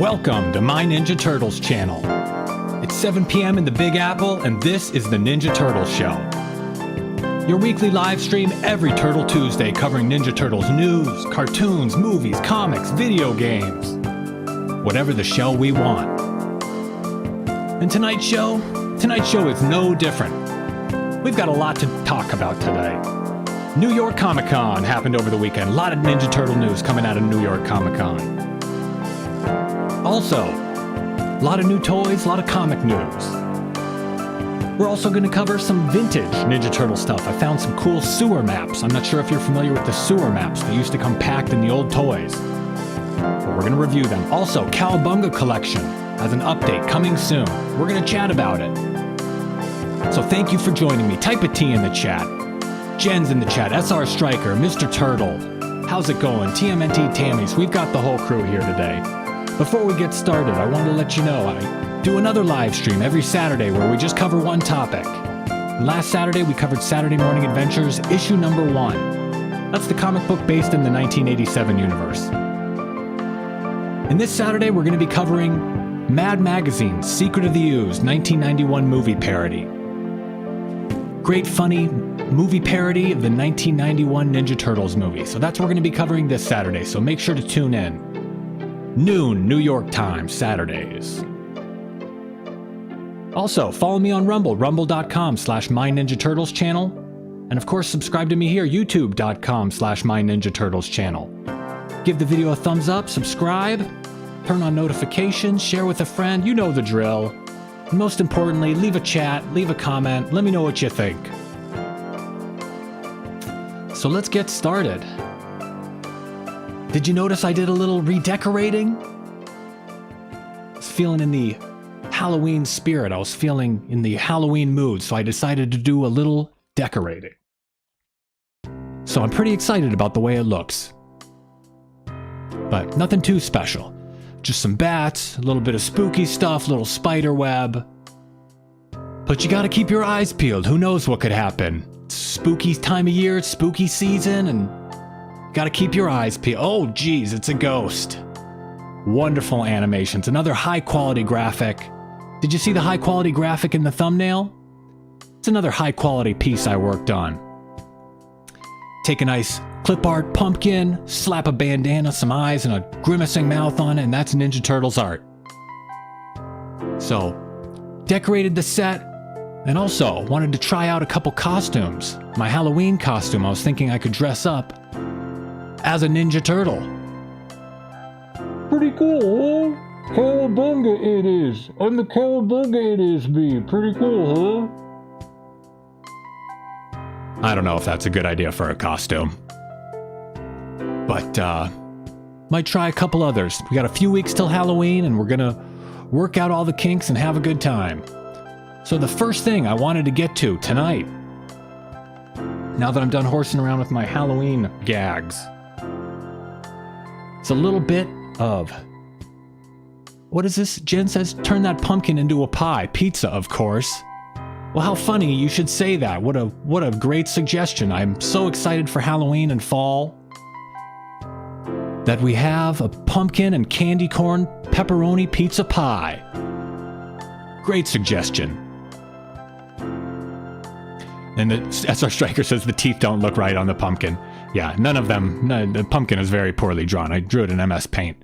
Welcome to My Ninja Turtles channel. It's 7 p.m. in the Big Apple, and this is the Ninja Turtles Show. Your weekly live stream every Turtle Tuesday covering Ninja Turtles news, cartoons, movies, comics, video games. Whatever the show we want. And tonight's show is no different. We've got a lot to talk about today. New York Comic Con happened over the weekend. A lot of Ninja Turtle news coming out of New York Comic Con. Also, a lot of new toys, a lot of comic news. We're also going to cover some vintage Ninja Turtle stuff. I found some cool sewer maps. I'm not sure if you're familiar with the sewer maps. They used to come packed in the old toys. But we're going to review them. Also, Cowabunga Collection has an update coming soon. We're going to chat about it. So thank you for joining me. Type a T in the chat. Jen's in the chat. SR Striker, Mr. Turtle. How's it going? TMNT Tammys. We've got the whole crew here today. Before we get started, I want to let you know I do another live stream every Saturday where we just cover one topic. Last Saturday, we covered Saturday Morning Adventures, issue number 1. That's the comic book based in the 1987 universe. And this Saturday, we're going to be covering Mad Magazine's Secret of the Ooze 1991 movie parody. Great, funny movie parody of the 1991 Ninja Turtles movie. So that's what we're going to be covering this Saturday, so make sure to tune in. Noon, New York time, Saturdays. Also, follow me on Rumble, rumble.com/MyNinjaTurtles channel. And of course, subscribe to me here, youtube.com/MyNinjaTurtles channel. Give the video a thumbs up, subscribe, turn on notifications, share with a friend, you know the drill. And most importantly, leave a chat, leave a comment, let me know what you think. So let's get started. Did you notice I did a little redecorating? I was feeling in the Halloween spirit. I was feeling in the Halloween mood, so I decided to do a little decorating. So I'm pretty excited about the way it looks. But nothing too special. Just some bats, a little bit of spooky stuff, little spider web. But you gotta keep your eyes peeled. Who knows what could happen? It's spooky time of year, it's spooky season, and gotta keep your eyes peeled. Oh, geez, it's a ghost. Wonderful animations. Another high-quality graphic. Did you see the high-quality graphic in the thumbnail? It's another high-quality piece I worked on. Take a nice clip art pumpkin, slap a bandana, some eyes, and a grimacing mouth on it, and that's Ninja Turtles art. So, decorated the set, and also wanted to try out a couple costumes. My Halloween costume, I was thinking I could dress up as a Ninja Turtle. Pretty cool, huh? Cowabunga it is. I'm the Cowabunga it is me. Pretty cool, huh? I don't know if that's a good idea for a costume. But, might try a couple others. We got a few weeks till Halloween, and we're gonna work out all the kinks and have a good time. So the first thing I wanted to get to tonight, now that I'm done horsing around with my Halloween gags, it's a little bit of, what is this? Jen says, turn that pumpkin into a pie. Pizza, of course. Well, how funny you should say that. What a great suggestion. I'm so excited for Halloween and fall that we have a pumpkin and candy corn pepperoni pizza pie. Great suggestion. And the SR Striker says the teeth don't look right on the pumpkin. Yeah, none of them. No, the pumpkin is very poorly drawn. I drew it in MS Paint.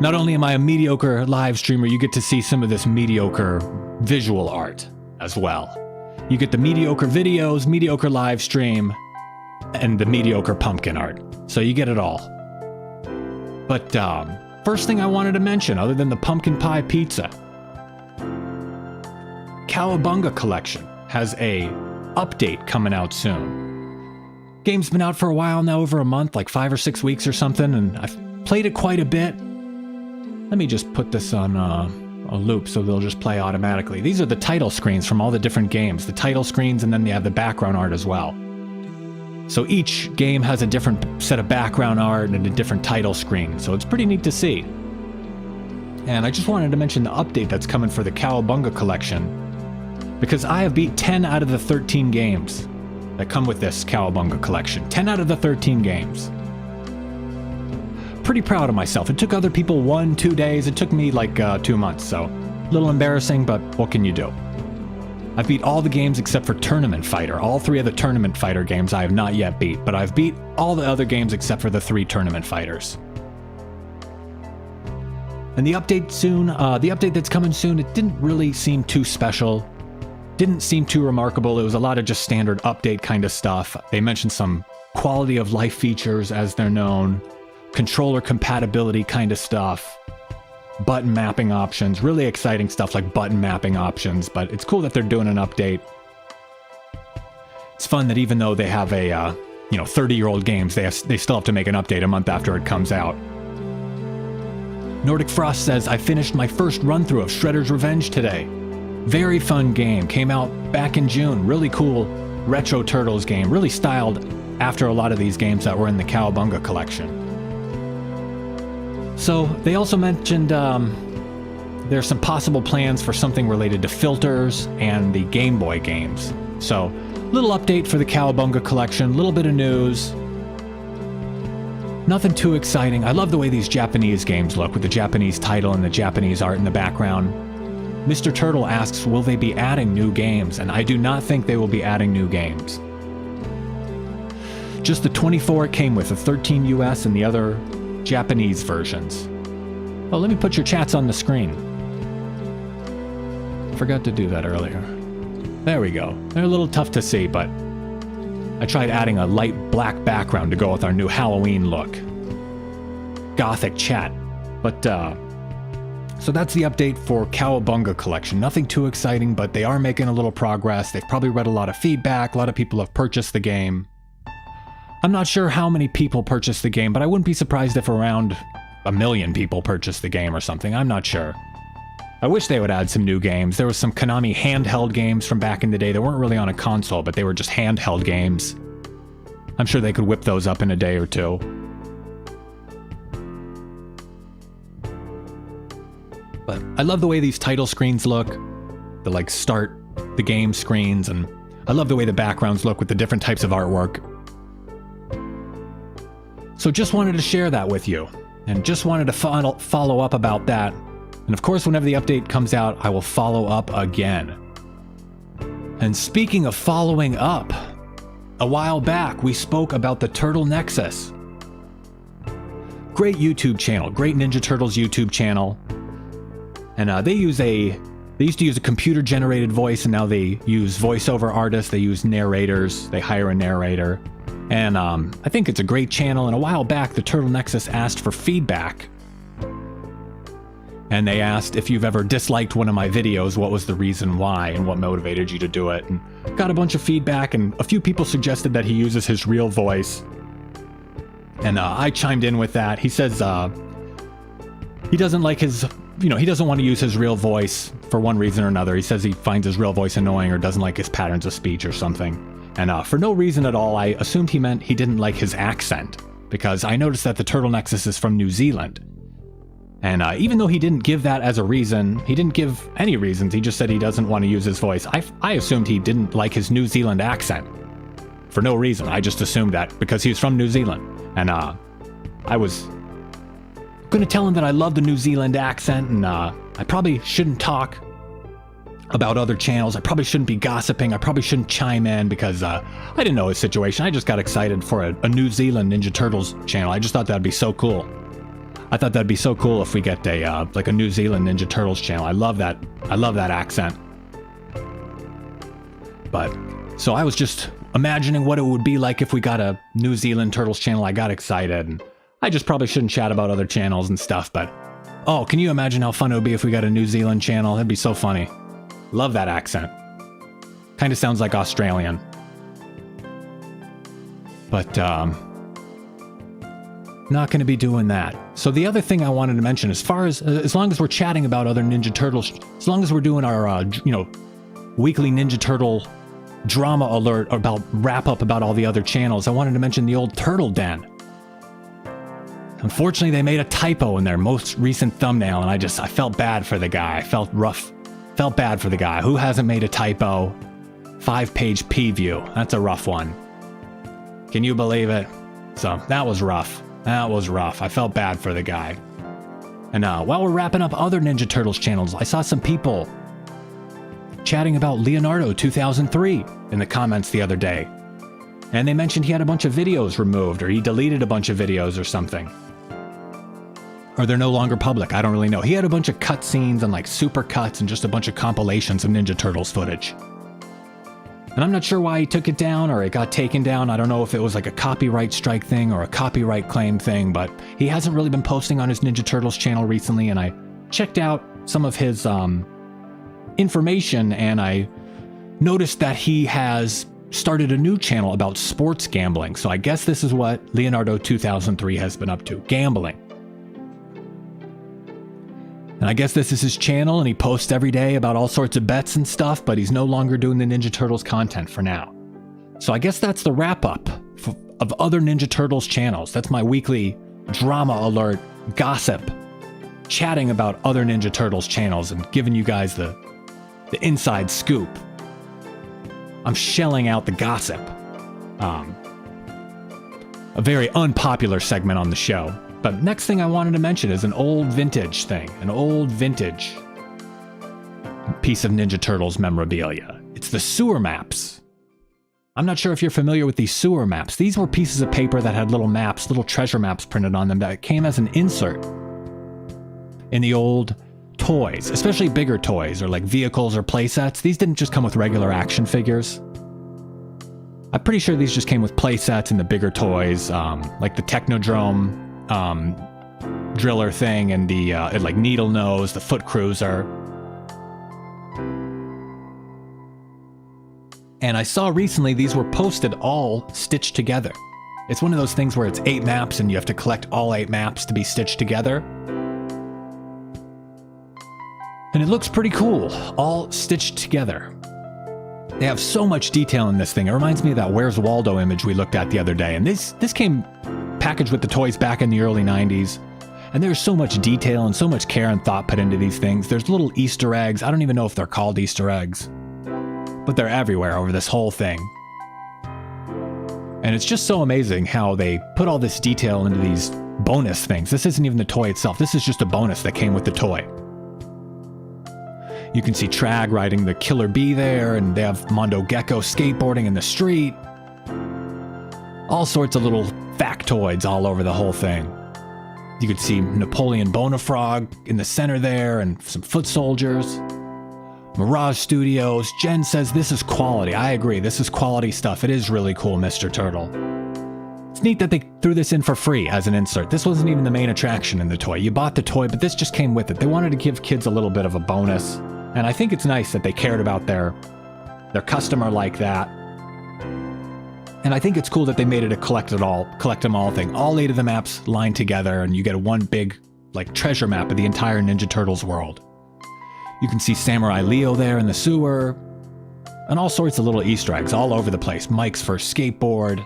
Not only am I a mediocre live streamer, you get to see some of this mediocre visual art as well. You get the mediocre videos, mediocre live stream, and the mediocre pumpkin art. So you get it all. But first thing I wanted to mention, other than the pumpkin pie pizza, Cowabunga Collection has a update coming out soon. Game's been out for a while now, over a month, like 5 or 6 weeks or something, and I've played it quite a bit. Let me just put this on a loop so they'll just play automatically. These are the title screens from all the different games. The title screens, and then they have the background art as well. So each game has a different set of background art and a different title screen, so it's pretty neat to see. And I just wanted to mention the update that's coming for the Cowabunga Collection, because I have beat 10 out of the 13 games that come with this Cowabunga Collection. 10 out of the 13 games. pretty proud of myself. It took other people 1-2 days. It took me like 2 months, so a little embarrassing, but what can you do? I've beat all the games except for Tournament Fighter. All 3 of the Tournament Fighter games I have not yet beat, but I've beat all the other games except for the 3 Tournament Fighters. And the update soon, the update that's coming soon, it didn't really seem too special. Didn't seem too remarkable. It was a lot of just standard update kind of stuff. They mentioned some quality of life features as they're known, controller compatibility kind of stuff, button mapping options, really exciting stuff like button mapping options, but it's cool that they're doing an update. It's fun that even though they have a, 30-year-old games, they still have to make an update a month after it comes out. Nordic Frost says, I finished my first run-through of Shredder's Revenge today. Very fun game, came out back in June, really cool retro Turtles game, really styled after a lot of these games that were in the Cowabunga collection. So, they also mentioned there's some possible plans for something related to filters and the Game Boy games. So, little update for the Cowabunga collection, little bit of news. Nothing too exciting. I love the way these Japanese games look with the Japanese title and the Japanese art in the background. Mr. Turtle asks, will they be adding new games? And I do not think they will be adding new games. Just the 24 it came with, the 13 US and the other Japanese versions. Oh, let me put your chats on the screen. Forgot to do that earlier. There we go. They're a little tough to see, but I tried adding a light black background to go with our new Halloween look. Gothic chat. But, so that's the update for Cowabunga collection. Nothing too exciting, but they are making a little progress. They've probably read a lot of feedback. A lot of people have purchased the game. I'm not sure how many people purchased the game, but I wouldn't be surprised if around 1 million people purchased the game or something. I'm not sure. I wish they would add some new games. There was some Konami handheld games from back in the day that weren't really on a console, but they were just handheld games. I'm sure they could whip those up in a day or two. But I love the way these title screens look. The like start the game screens, and I love the way the backgrounds look with the different types of artwork. So just wanted to share that with you, and just wanted to follow up about that. And of course, whenever the update comes out, I will follow up again. And speaking of following up, a while back we spoke about the Turtle Nexus. Great YouTube channel, great Ninja Turtles YouTube channel. And they used to use a computer-generated voice, and now they use voiceover artists, they use narrators, they hire a narrator. And I think it's a great channel, and a while back the Turtle Nexus asked for feedback. And they asked if you've ever disliked one of my videos, what was the reason why, and what motivated you to do it. And got a bunch of feedback, and a few people suggested that he uses his real voice. And I chimed in with that. He says he doesn't like his, he doesn't want to use his real voice for one reason or another. He says he finds his real voice annoying or doesn't like his patterns of speech or something. And for no reason at all, I assumed he meant he didn't like his accent, because I noticed that the Turtle Nexus is from New Zealand. And even though he didn't give that as a reason, he didn't give any reasons, he just said he doesn't want to use his voice. I assumed he didn't like his New Zealand accent. For no reason, I just assumed that because he's from New Zealand. And I was gonna tell him that I love the New Zealand accent, and I probably shouldn't talk about other channels. I probably shouldn't be gossiping. I probably shouldn't chime in because I didn't know his situation. I just got excited for a New Zealand Ninja Turtles channel. I just thought that'd be so cool. I thought that'd be so cool if we get a like a New Zealand Ninja Turtles channel. I love that. I love that accent. But so I was just imagining what it would be like if we got a New Zealand Turtles channel. I got excited, and I just probably shouldn't chat about other channels and stuff, but oh, can you imagine how fun it would be if we got a New Zealand channel? That'd be so funny. Love that accent. Kind of sounds like Australian. But, not going to be doing that. So the other thing I wanted to mention, as long as we're chatting about other Ninja Turtles, as long as we're doing our, weekly Ninja Turtle drama alert about wrap up about all the other channels, I wanted to mention the old Turtle Den. Unfortunately, they made a typo in their most recent thumbnail, and I felt bad for the guy. I felt bad for the guy. Who hasn't made a typo? 5-page P-view. That's a rough one. Can you believe it? So that was rough. That was rough. I felt bad for the guy. And while we're wrapping up other Ninja Turtles channels, I saw some people chatting about Leonardo 2003 in the comments the other day. And they mentioned he had a bunch of videos removed, or he deleted a bunch of videos or something. Or they're no longer public, I don't really know. He had a bunch of cutscenes and like super cuts and just a bunch of compilations of Ninja Turtles footage. And I'm not sure why he took it down or it got taken down. I don't know if it was like a copyright strike thing or a copyright claim thing, but he hasn't really been posting on his Ninja Turtles channel recently, and I checked out some of his information and I noticed that he has started a new channel about sports gambling. So I guess this is what Leonardo 2003 has been up to, gambling. And I guess this is his channel and he posts every day about all sorts of bets and stuff, but he's no longer doing the Ninja Turtles content for now. So I guess that's the wrap up of other Ninja Turtles channels. That's my weekly drama alert gossip, chatting about other Ninja Turtles channels and giving you guys the inside scoop. I'm shelling out the gossip. A very unpopular segment on the show. But next thing I wanted to mention is an old vintage thing, an old vintage piece of Ninja Turtles memorabilia. It's the sewer maps. I'm not sure if you're familiar with these sewer maps. These were pieces of paper that had little maps, little treasure maps printed on them that came as an insert in the old toys, especially bigger toys or like vehicles or playsets. These didn't just come with regular action figures. I'm pretty sure these just came with playsets and the bigger toys, like the Technodrome driller thing and the like needle nose, the foot cruiser. And I saw recently these were posted all stitched together. It's one of those things where it's 8 maps and you have to collect all 8 maps to be stitched together. And it looks pretty cool, all stitched together. They have so much detail in this thing. It reminds me of that Where's Waldo image we looked at the other day. And this came packaged with the toys back in the early 90s. And there's so much detail and so much care and thought put into these things. There's little Easter eggs. I don't even know if they're called Easter eggs, but they're everywhere over this whole thing. And it's just so amazing how they put all this detail into these bonus things. This isn't even the toy itself. This is just a bonus that came with the toy. You can see Trag riding the Killer Bee there, and they have Mondo Gecko skateboarding in the street. All sorts of little factoids all over the whole thing. You could see Napoleon Bonafrog in the center there, and some foot soldiers. Mirage Studios. Jen says this is quality. I agree, this is quality stuff. It is really cool, Mr. Turtle. It's neat that they threw this in for free as an insert. This wasn't even the main attraction in the toy. You bought the toy, but this just came with it. They wanted to give kids a little bit of a bonus. And I think it's nice that they cared about their customer like that. And I think it's cool that they made it a collect them all thing. All 8 of the maps lined together, and you get one big like treasure map of the entire Ninja Turtles world. You can see Samurai Leo there in the sewer, and all sorts of little Easter eggs all over the place. Mike's first skateboard.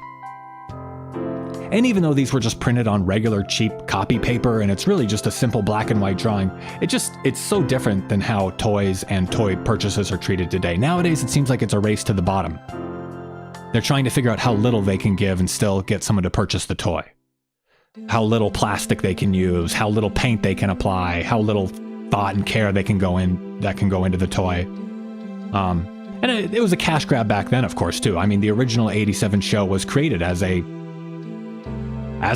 And even though these were just printed on regular cheap copy paper and it's really just a simple black and white drawing, it's so different than how toys and toy purchases are treated today. Nowadays, it seems like it's a race to the bottom. They're trying to figure out how little they can give and still get someone to purchase the toy. How little plastic they can use, how little paint they can apply, how little thought and care they can go into the toy. And it was a cash grab back then, of course, too. I mean, the original 87 show was created as a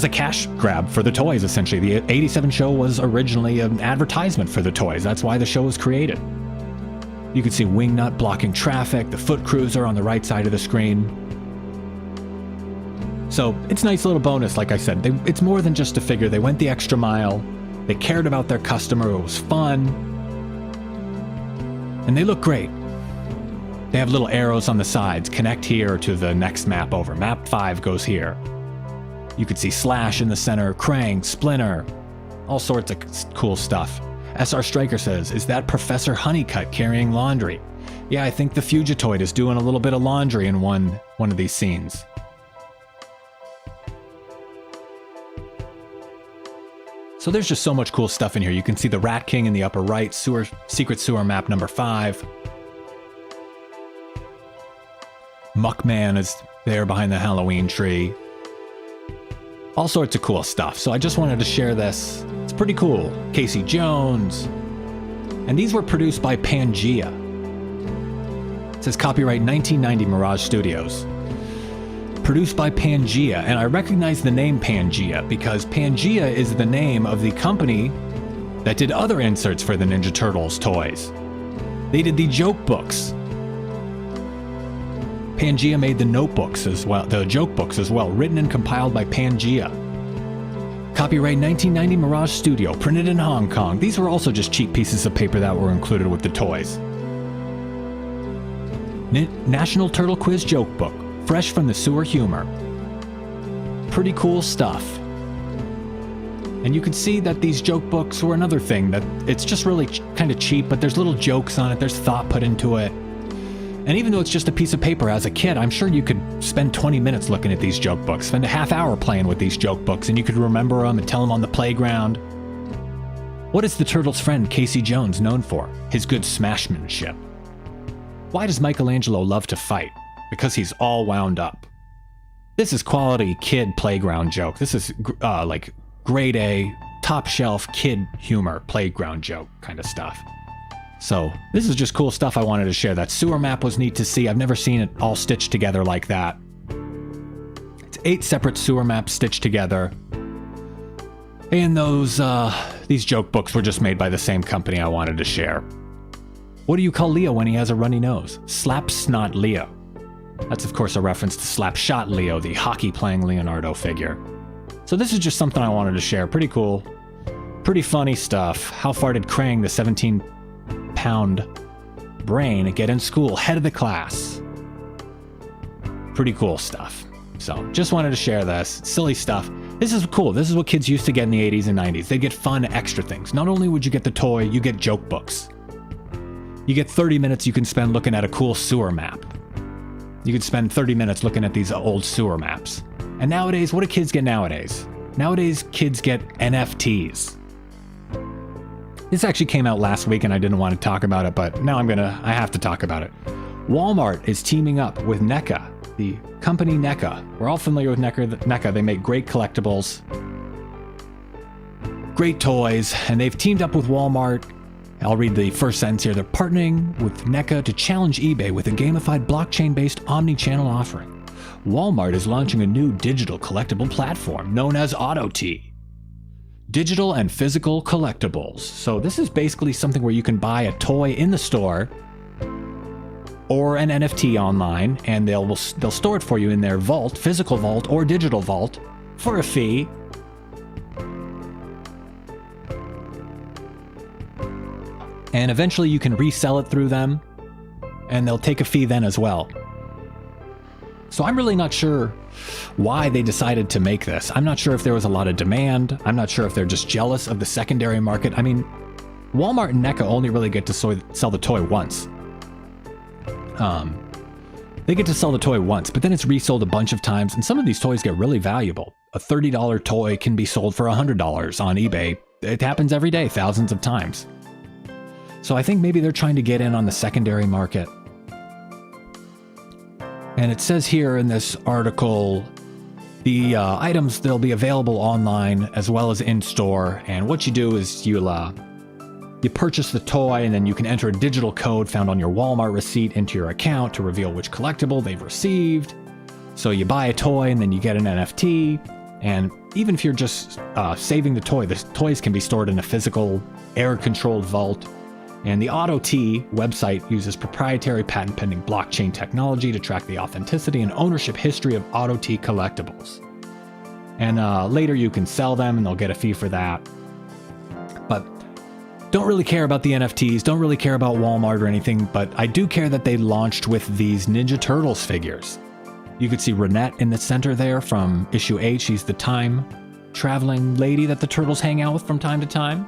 cash grab for the toys, essentially. The 87 show was originally an advertisement for the toys. That's why the show was created. You can see Wingnut blocking traffic, the foot cruiser on the right side of the screen. So it's a nice little bonus, like I said. It's more than just a figure. They went the extra mile. They cared about their customer. It was fun. And they look great. They have little arrows on the sides. Connect here to the next map over. Map 5 goes here. You could see Slash in the center, Krang, Splinter, all sorts of cool stuff. SR Striker says, is that Professor Honeycutt carrying laundry? Yeah, I think the Fugitoid is doing a little bit of laundry in one of these scenes. So there's just so much cool stuff in here. You can see the Rat King in the upper right, secret sewer map number 5. Muckman is there behind the Halloween tree. all sorts of cool stuff. So I just wanted to share this. It's pretty cool. Casey Jones. And these were produced by Pangea. It says copyright 1990 Mirage Studios. Produced by Pangea, and I recognize the name Pangea because Pangea is the name of the company that did other inserts for the Ninja Turtles toys. They did the joke books. Pangea made the notebooks as well, the joke books as well, written and compiled by Pangea. Copyright 1990 Mirage Studio, printed in Hong Kong. These were also just cheap pieces of paper that were included with the toys. National Turtle Quiz Joke Book, fresh from the sewer humor. Pretty cool stuff. And you can see that these joke books were another thing, that it's just really kind of cheap, but there's little jokes on it, there's thought put into it. And even though it's just a piece of paper, as a kid, I'm sure you could spend 20 minutes looking at these joke books, spend a half hour playing with these joke books, and you could remember them and tell them on the playground. What is the Turtles' friend Casey Jones known for? His good smashmanship. Why does Michelangelo love to fight? Because he's all wound up. This is quality kid playground joke. This is like grade A, top shelf kid humor, playground joke kind of stuff. So this is just cool stuff I wanted to share. That sewer map was neat to see. I've never seen it all stitched together like that. It's 8 separate sewer maps stitched together. And these joke books were just made by the same company I wanted to share. What do you call Leo when he has a runny nose? Slap Snot Leo. That's of course a reference to Slapshot Leo, the hockey-playing Leonardo figure. So this is just something I wanted to share. Pretty cool. Pretty funny stuff. How far did Krang, the 17-pound brain, get in school? Head of the class. Pretty cool stuff. So just wanted to share this. Silly stuff. This is cool. This is what kids used to get in the 80s and 90s. They'd get fun extra things. Not only would you get the toy, you get joke books. You get 30 minutes you can spend looking at a cool sewer map. You could spend 30 minutes looking at these old sewer maps. And nowadays, what do kids get nowadays? Nowadays, kids get NFTs. This actually came out last week and I didn't want to talk about it, but now I have to talk about it. Walmart is teaming up with NECA, the company NECA. We're all familiar with NECA. They make great collectibles, great toys, and they've teamed up with Walmart. I'll read the first sentence here. They're partnering with NECA to challenge eBay with a gamified blockchain-based omni-channel offering. Walmart is launching a new digital collectible platform known as AutoT. Digital and physical collectibles. So this is basically something where you can buy a toy in the store or an NFT online, and they'll store it for you in their vault, physical vault or digital vault, for a fee. And eventually you can resell it through them, and they'll take a fee then as well. So I'm really not sure why they decided to make this. I'm not sure if there was a lot of demand. I'm not sure if they're just jealous of the secondary market. I mean, Walmart and NECA only really get to sell the toy once. They get to sell the toy once, but then it's resold a bunch of times, and some of these toys get really valuable. A $30 toy can be sold for $100 on eBay. It happens every day, thousands of times. So I think maybe they're trying to get in on the secondary market. And it says here in this article, the items, they'll be available online as well as in-store. And what you do is you purchase the toy, and then you can enter a digital code found on your Walmart receipt into your account to reveal which collectible they've received. So you buy a toy and then you get an NFT. And even if you're just saving the toys can be stored in a physical air-controlled vault. And the AutoT website uses proprietary patent-pending blockchain technology to track the authenticity and ownership history of AutoT collectibles. And later you can sell them and they'll get a fee for that. But don't really care about the NFTs, don't really care about Walmart or anything, but I do care that they launched with these Ninja Turtles figures. You could see Renette in the center there from issue 8. She's the time-traveling lady that the Turtles hang out with from time to time.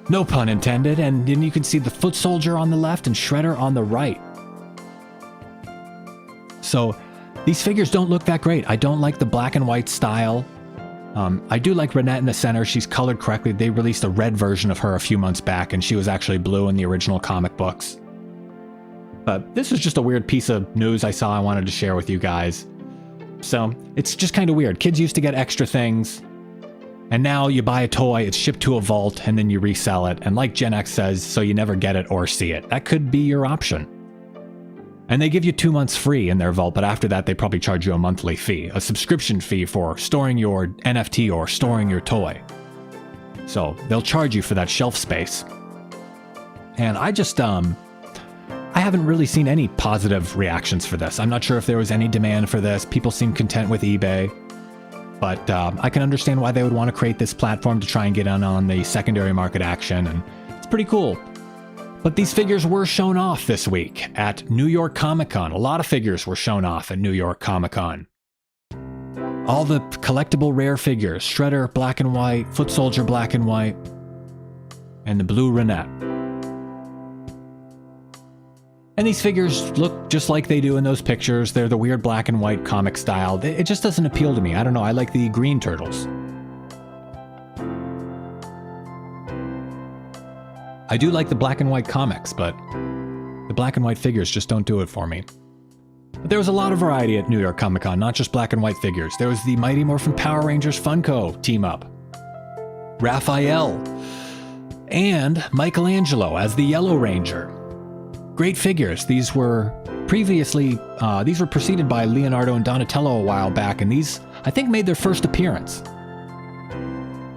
No pun intended. And then you can see the Foot Soldier on the left and Shredder on the right. So these figures don't look that great. I don't like the black and white style. I do like Renette in the center. She's colored correctly. They released a red version of her a few months back, and she was actually blue in the original comic books. But this was just a weird piece of news I saw I wanted to share with you guys. So it's just kind of weird. Kids used to get extra things, and now you buy a toy, it's shipped to a vault, and then you resell it. And like Gen X says, so you never get it or see it. That could be your option. And they give you 2 months free in their vault, but after that, they probably charge you a monthly fee, a subscription fee for storing your NFT or storing your toy. So they'll charge you for that shelf space. And I just, I haven't really seen any positive reactions for this. I'm not sure if there was any demand for this. People seem content with eBay. But I can understand why they would want to create this platform to try and get in on the secondary market action, and it's pretty cool. But these figures were shown off this week at New York Comic Con. A lot of figures were shown off at New York Comic Con. All the collectible rare figures, Shredder black and white, Foot Soldier black and white, and the blue Renette. And these figures look just like they do in those pictures. They're the weird black and white comic style. It just doesn't appeal to me. I don't know, I like the green turtles. I do like the black and white comics, but the black and white figures just don't do it for me. But there was a lot of variety at New York Comic Con, not just black and white figures. There was the Mighty Morphin Power Rangers Funko team-up, Raphael, and Michelangelo as the Yellow Ranger. Great figures. These were preceded by Leonardo and Donatello a while back, and these, I think, made their first appearance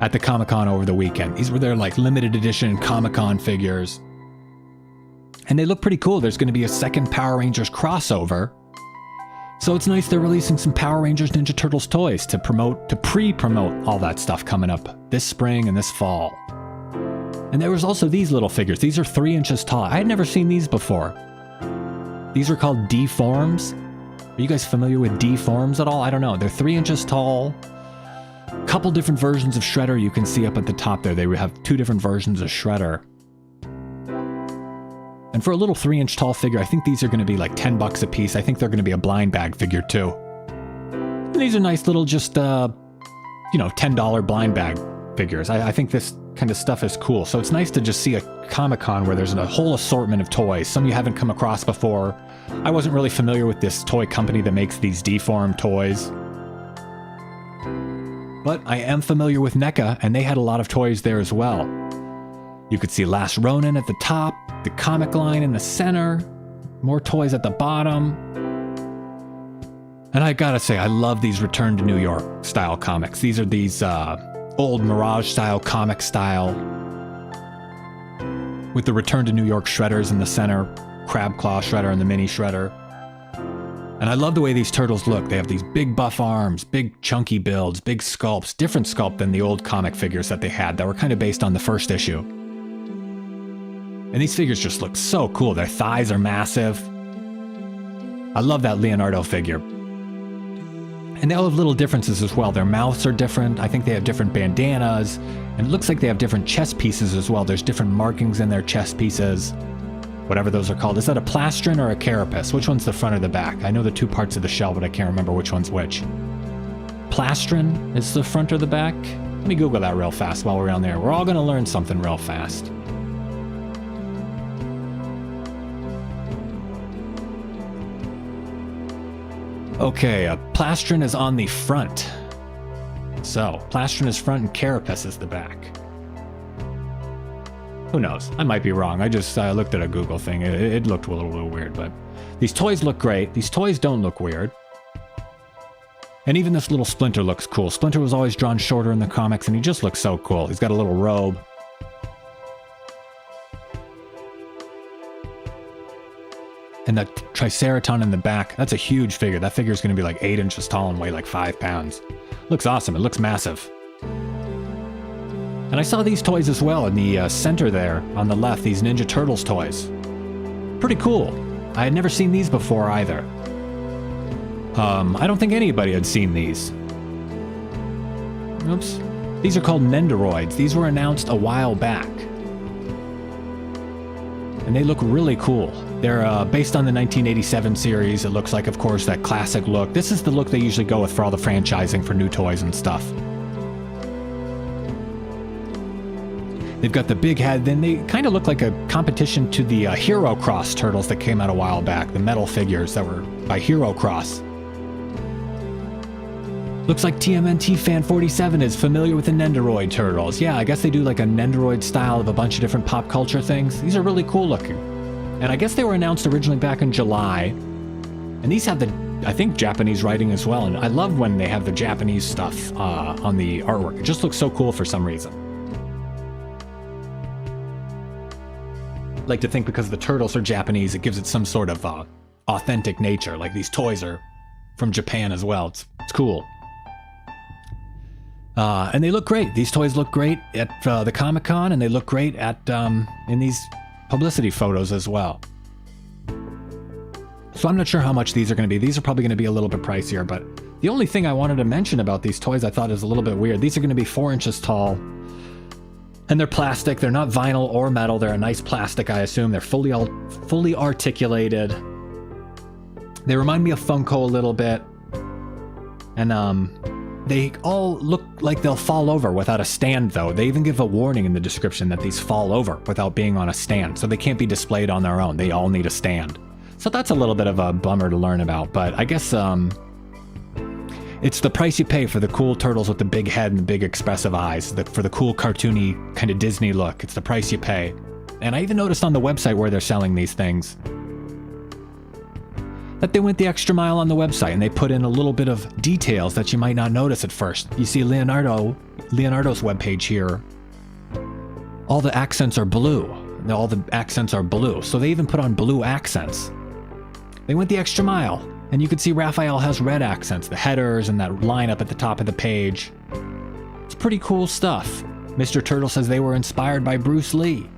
at the Comic-Con over the weekend. These were their limited edition Comic-Con figures. And they look pretty cool. There's going to be a second Power Rangers crossover. So it's nice they're releasing some Power Rangers Ninja Turtles toys to pre-promote all that stuff coming up this spring and this fall. And there was also these little figures. These are 3 inches tall. I had never seen these before. These are called D-Forms. Are you guys familiar with D-Forms at all? I don't know. They're 3 inches tall. Couple different versions of Shredder you can see up at the top there. They have 2 different versions of Shredder. And for a little 3-inch tall figure, I think these are going to be like $10 a piece. I think they're going to be a blind bag figure too. And these are nice little just, $10 blind bag figures. I think this kind of stuff is cool. So it's nice to just see a Comic-Con where there's a whole assortment of toys, some you haven't come across before. I wasn't really familiar with this toy company that makes these deformed toys. But I am familiar with NECA, and they had a lot of toys there as well. You could see Last Ronin at the top, the comic line in the center, more toys at the bottom. And I gotta say, I love these Return to New York style comics. These are these old Mirage style comic style with the Return to New York Shredders in the center, Crab Claw Shredder and the Mini Shredder. And I love the way these turtles look. They have these big buff arms, big chunky builds, big sculpts, different sculpt than the old comic figures that they had that were kind of based on the first issue. And these figures just look so cool. Their thighs are massive. I love that Leonardo figure. And they all have little differences as well. Their mouths are different. I think they have different bandanas. And it looks like they have different chest pieces as well. There's different markings in their chest pieces. Whatever those are called. Is that a plastron or a carapace? Which one's the front or the back? I know the 2 parts of the shell, but I can't remember which one's which. Plastron is the front or the back? Let me Google that real fast while we're on there. We're all going to learn something real fast. Okay, a plastron is on the front. So, plastron is front and carapace is the back. Who knows? I might be wrong. I just looked at a Google thing. It looked a little weird, but these toys look great. These toys don't look weird. And even this little Splinter looks cool. Splinter was always drawn shorter in the comics, and he just looks so cool. He's got a little robe. And the Triceraton in the back, that's a huge figure. That figure is going to be like 8 inches tall and weigh like 5 pounds. Looks awesome. It looks massive. And I saw these toys as well in the center there on the left, these Ninja Turtles toys. Pretty cool. I had never seen these before either. I don't think anybody had seen these. Oops. These are called Nendoroids. These were announced a while back. And they look really cool. They're based on the 1987 series. It looks like, of course, that classic look. This is the look they usually go with for all the franchising for new toys and stuff. They've got the big head. Then they kind of look like a competition to the Hero Cross turtles that came out a while back. The metal figures that were by Hero Cross. Looks like TMNT Fan 47 is familiar with the Nendoroid turtles. Yeah, I guess they do like a Nendoroid style of a bunch of different pop culture things. These are really cool looking. And I guess they were announced originally back in July. And these have the, I think, Japanese writing as well. And I love when they have the Japanese stuff on the artwork. It just looks so cool for some reason. I like to think because the turtles are Japanese, it gives it some sort of authentic nature. Like these toys are from Japan as well. It's cool. And they look great. These toys look great at the Comic-Con, and they look great at in these publicity photos as well. So I'm not sure how much these are going to be. These are probably going to be a little bit pricier, but the only thing I wanted to mention about these toys I thought is a little bit weird. These are going to be 4 inches tall, and they're plastic. They're not vinyl or metal. They're a nice plastic, I assume. They're fully articulated. They remind me of Funko a little bit, and they all look like they'll fall over without a stand, though. They even give a warning in the description that these fall over without being on a stand, so they can't be displayed on their own. They all need a stand. So that's a little bit of a bummer to learn about, but I guess it's the price you pay for the cool turtles with the big head and the big expressive eyes, for the cool cartoony kind of Disney look. It's the price you pay. And I even noticed on the website where they're selling these things that they went the extra mile on the website, and they put in a little bit of details that you might not notice at first. You see Leonardo's webpage here. All the accents are blue. All the accents are blue. So they even put on blue accents. They went the extra mile. And you can see Raphael has red accents, the headers and that line up at the top of the page. It's pretty cool stuff. Mr. Turtle says they were inspired by Bruce Lee.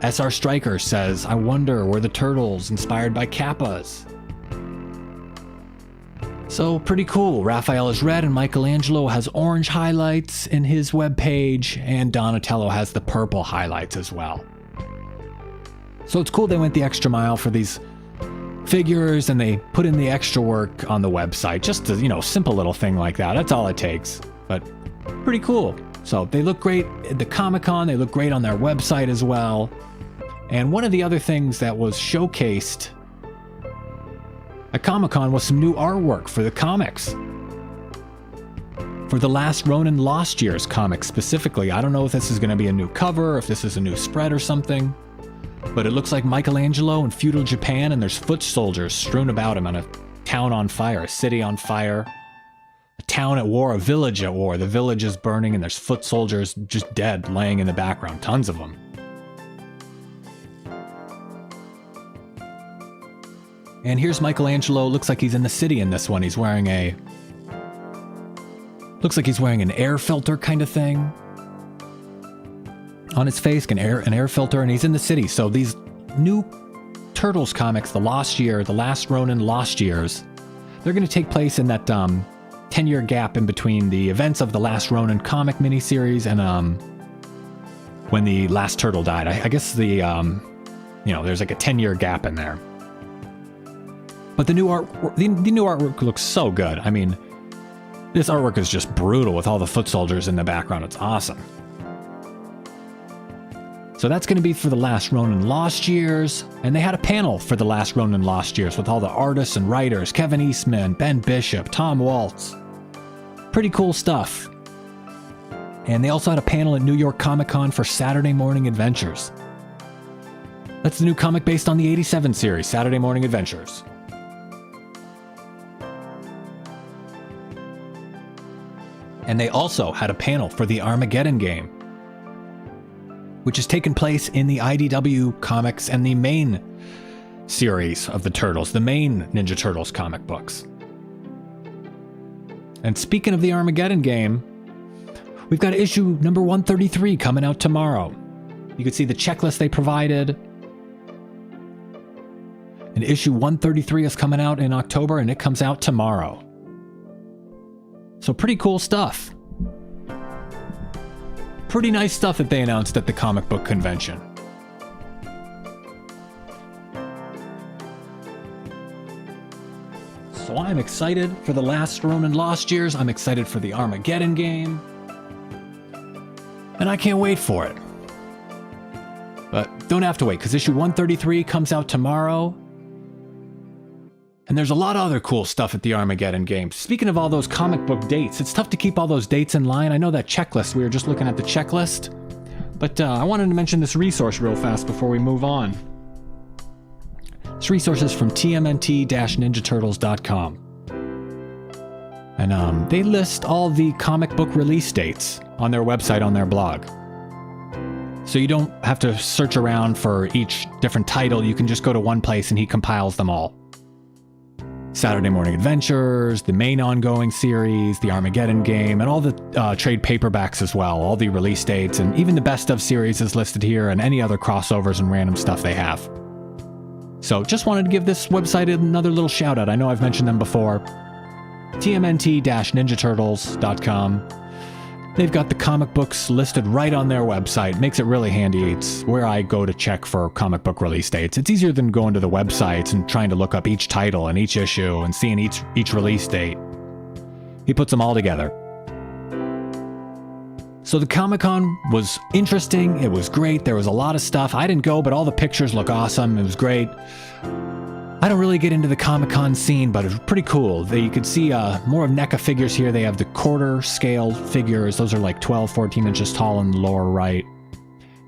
SR Striker says, I wonder, were the turtles inspired by Kappas? So pretty cool. Raphael is red and Michelangelo has orange highlights in his webpage, and Donatello has the purple highlights as well. So it's cool they went the extra mile for these figures, and they put in the extra work on the website. Just a, simple little thing like that. That's all it takes. But pretty cool. So they look great at the Comic-Con. They look great on their website as well. And one of the other things that was showcased at Comic-Con was some new artwork for the comics. For the Last Ronin Lost Years comic specifically. I don't know if this is going to be a new cover, or if this is a new spread or something. But it looks like Michelangelo in feudal Japan, and there's foot soldiers strewn about him on a town on fire, a city on fire, a town at war, a village at war. The village is burning, and there's foot soldiers just dead, laying in the background. Tons of them. And here's Michelangelo. Looks like he's in the city in this one. He's wearing looks like he's wearing an air filter kind of thing on his face, an air filter, and he's in the city. So these new Turtles comics, The Last Ronin Lost Years, they're going to take place in that 10-year gap in between the events of the Last Ronin comic miniseries and when the last turtle died. I guess there's like a 10-year gap in there. But the new artwork looks so good. I mean, this artwork is just brutal with all the foot soldiers in the background. It's awesome. So that's going to be for the Last Ronin Lost Years, and they had a panel for the Last Ronin Lost Years with all the artists and writers, Kevin Eastman, Ben Bishop, Tom Waltz. Pretty cool stuff. And they also had a panel at New York Comic Con for Saturday Morning Adventures. That's the new comic based on the '87 series, Saturday Morning Adventures. And they also had a panel for the Armageddon game, which has taken place in the IDW comics and the main series of the Turtles, the main Ninja Turtles comic books. And speaking of the Armageddon game, we've got issue number 133 coming out tomorrow. You can see the checklist they provided. And issue 133 is coming out in October, and it comes out tomorrow. So pretty cool stuff. Pretty nice stuff that they announced at the comic book convention. So I'm excited for the Last Ronin Lost Years. I'm excited for the Armageddon game. And I can't wait for it. But don't have to wait, because issue 133 comes out tomorrow. And there's a lot of other cool stuff at the Armageddon games. Speaking of all those comic book dates, it's tough to keep all those dates in line. I know that checklist, we were just looking at the checklist. But I wanted to mention this resource real fast before we move on. This resource is from TMNT-NinjaTurtles.com. And they list all the comic book release dates on their website, on their blog. So you don't have to search around for each different title. You can just go to one place and he compiles them all. Saturday Morning Adventures, the main ongoing series, the Armageddon game, and all the trade paperbacks as well, all the release dates, and even the best of series is listed here, and any other crossovers and random stuff they have. So just wanted to give this website another little shout out. I know I've mentioned them before. TMNT-NinjaTurtles.com. They've got the comic books listed right on their website. Makes it really handy. It's where I go to check for comic book release dates. It's easier than going to the websites and trying to look up each title and each issue and seeing each release date. He puts them all together. So the Comic-Con was interesting. It was great. There was a lot of stuff. I didn't go, but all the pictures look awesome. It was great. I don't really get into the Comic-Con scene, but it was pretty cool. You could see more of NECA figures here. They have the quarter scale figures. Those are like 12, 14 inches tall in the lower right.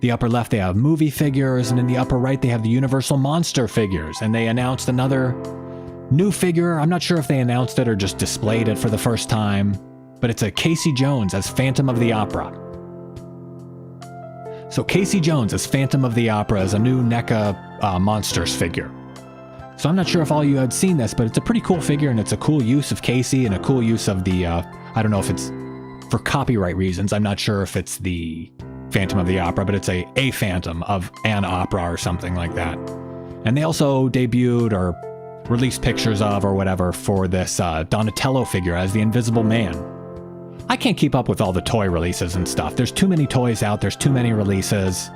The upper left, they have movie figures, and in the upper right, they have the Universal Monster figures. And they announced another new figure. I'm not sure if they announced it or just displayed it for the first time, but it's a Casey Jones as Phantom of the Opera. So Casey Jones as Phantom of the Opera is a new NECA Monsters figure. So I'm not sure if all you had seen this, but it's a pretty cool figure, and it's a cool use of Casey and a cool use of the, I don't know if it's for copyright reasons. I'm not sure if it's the Phantom of the Opera, but it's a Phantom of an opera or something like that. And they also debuted or released pictures of or whatever for this Donatello figure as the Invisible Man. I can't keep up with all the toy releases and stuff. There's too many toys out. There's too many releases.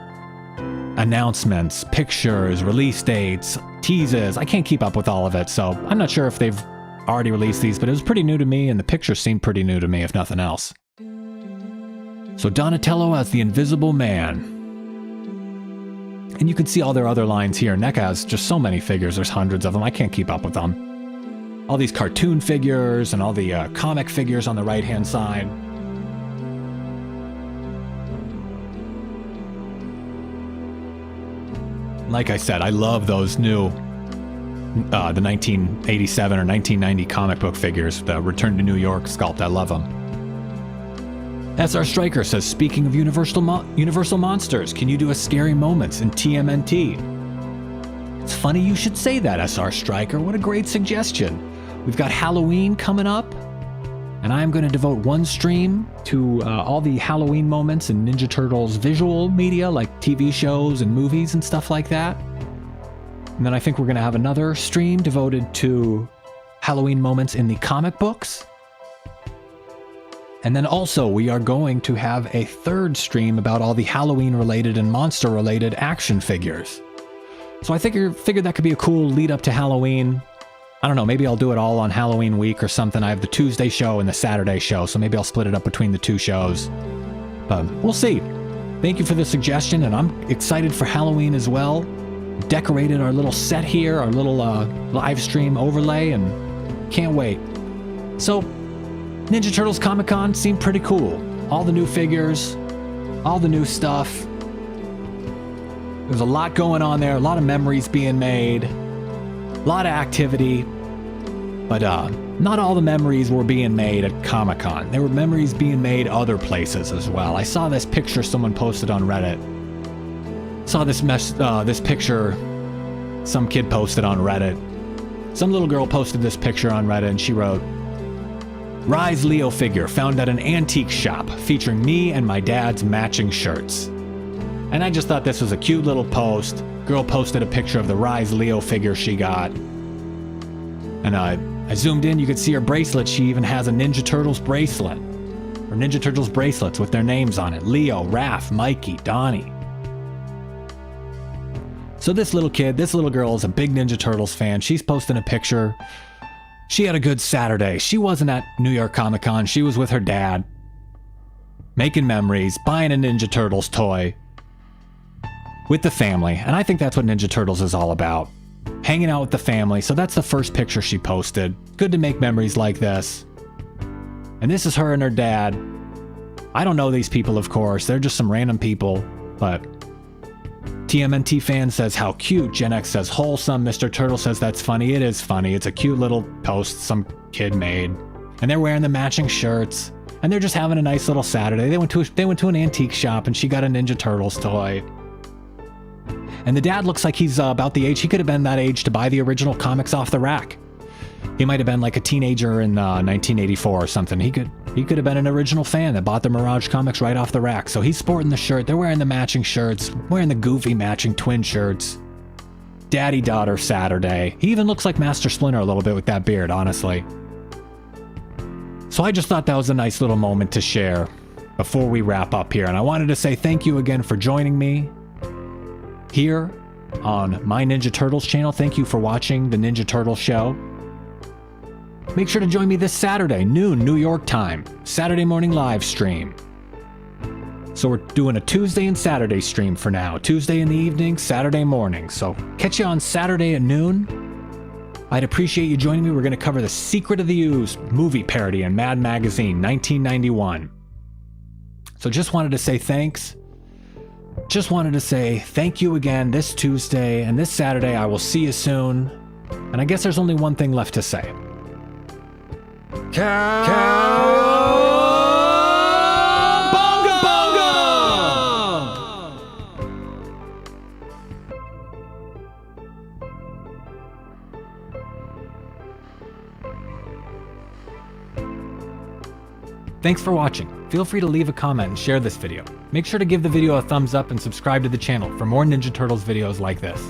Announcements, pictures, release dates, teases. I can't keep up with all of it, so I'm not sure if they've already released these, but it was pretty new to me, and the pictures seemed pretty new to me, if nothing else. So Donatello as the Invisible Man. And you can see all their other lines here. NECA has just so many figures. There's hundreds of them. I can't keep up with them. All these cartoon figures and all the comic figures on the right-hand side. Like I said, I love those new, the 1987 or 1990 comic book figures, the Return to New York sculpt. I love them. SR Striker says, speaking of Universal Monsters, can you do a scary moments in TMNT? It's funny you should say that, SR Striker. What a great suggestion. We've got Halloween coming up, and I'm going to devote one stream to all the Halloween moments in Ninja Turtles visual media, like TV shows and movies and stuff like that. And then I think we're going to have another stream devoted to Halloween moments in the comic books. And then also we are going to have a third stream about all the Halloween-related and monster-related action figures. So I figured that could be a cool lead up to Halloween. I don't know, maybe I'll do it all on Halloween week or something. I have the Tuesday show and the Saturday show, so maybe I'll split it up between the two shows. But we'll see. Thank you for the suggestion, and I'm excited for Halloween as well. Decorated our little set here, our little live stream overlay, and can't wait. So, Ninja Turtles Comic-Con seemed pretty cool. All the new figures, all the new stuff. There's a lot going on there, a lot of memories being made. A lot of activity, but not all the memories were being made at Comic-Con. There were memories being made other places as well. I saw this picture someone posted on Reddit. Saw this picture some kid posted on Reddit. Some little girl posted this picture on Reddit and she wrote, Rise Leo figure found at an antique shop featuring me and my dad's matching shirts. And I just thought this was a cute little post. Girl posted a picture of the Rise Leo figure she got. And I zoomed in, you could see her bracelet. She even has a Ninja Turtles bracelet. Or Ninja Turtles bracelets with their names on it. Leo, Raph, Mikey, Donnie. So this little girl is a big Ninja Turtles fan. She's posting a picture. She had a good Saturday. She wasn't at New York Comic Con. She was with her dad. Making memories, buying a Ninja Turtles toy. With the family, and I think that's what Ninja Turtles is all about. hanging out with the family. So that's the first picture she posted. Good to make memories like this. And this is her and her dad. I don't know these people, of course. They're just some random people, but TMNT fan says, how cute. Gen X says, wholesome. Mr. Turtle says, that's funny. It is funny. It's a cute little post some kid made. And they're wearing the matching shirts. And they're just having a nice little Saturday. They went to an antique shop and she got a Ninja Turtles toy. And the dad looks like he's about the age. He could have been that age to buy the original comics off the rack. He might have been like a teenager in 1984 or something. He could have been an original fan that bought the Mirage comics right off the rack. So he's sporting the shirt. They're wearing the matching shirts, wearing the goofy matching twin shirts. Daddy-daughter Saturday. He even looks like Master Splinter a little bit with that beard, honestly. So I just thought that was a nice little moment to share before we wrap up here. And I wanted to say thank you again for joining me here on my Ninja Turtles channel. Thank you for watching the Ninja Turtles show. Make sure to join me this Saturday, noon, New York time, Saturday morning live stream. So we're doing a Tuesday and Saturday stream for now. Tuesday in the evening, Saturday morning. So catch you on Saturday at noon. I'd appreciate you joining me. We're going to cover The Secret of the Ooze movie parody in Mad Magazine, 1991. So just wanted to say thanks. Just wanted to say thank you again this Tuesday and this Saturday. I will see you soon. And I guess there's only one thing left to say. Cowabunga! Thanks for watching. Feel free to leave a comment and share this video. Make sure to give the video a thumbs up and subscribe to the channel for more Ninja Turtles videos like this.